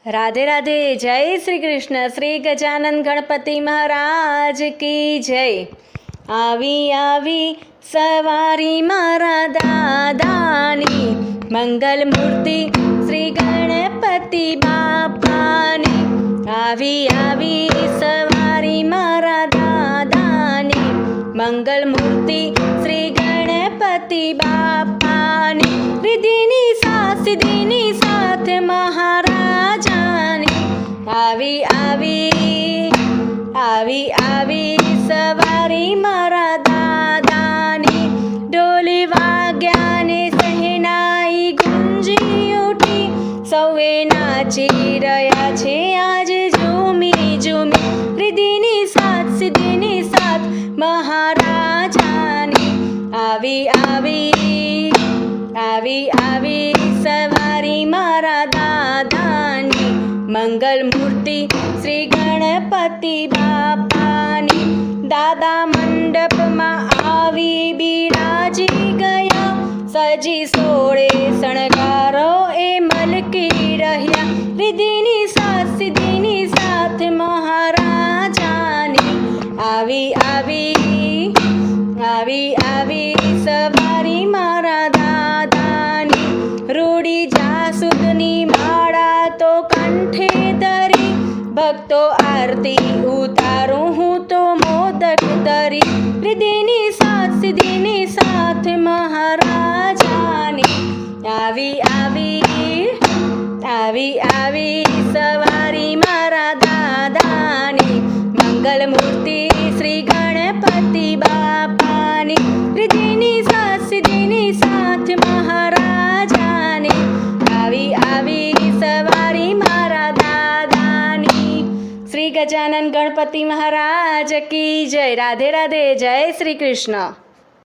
राधे राधे। जय श्री कृष्ण। श्री गजानन गणपति महाराज की जय। आवी आवी सवारी मारा दादानी, मंगल मूर्ति श्री गणपति बापानी। आवी आवी सवारी मारा दादानी, मंगल मूर्ति श्री गणपति बापानी। रिधिनी साथ सिद्धिनी साथ महाराजानी। आवी आवी आवी आवी सवारी मारा दादानी। डोली वाग्याने सहनाई गुंजी उठी, सौए नाची રહ્યા છે આજ ઝૂમી ઝૂમી। रिधिनी साथ सिद्धिनी साथ महाराजानी। आवी आवी आवी आवी सवारी मारा दादानी, मंगल मूर्ति श्री गणपति बापानी। दादा मंडप में आवी बिराजी गया, सजी सोड़े शणगारो ए मलकी रह्या। रिधिनी साथ सिद्धिनी साथ महाराजानी। आवी आवी आवी आवी सवारी मारा दादानी। रूड़ी जासुदनी माळा तो कंठे धरी, भक्तो आरती उतारू हूँ तो मोदक धरी। रिधिनी साथ सिद्धिनी साथ महाराजानी। आवी आवी आवी आवी सवारी मारा दादानी, मंगल मूर्ति श्री गणपति बापानी। रिधिनी साथ सिद्धिनी साथ महाराजानी। आवी आवी सवारी मारा दादानी। श्री गजानन गणपति महाराज की जय। राधे राधे। जय श्री कृष्ण।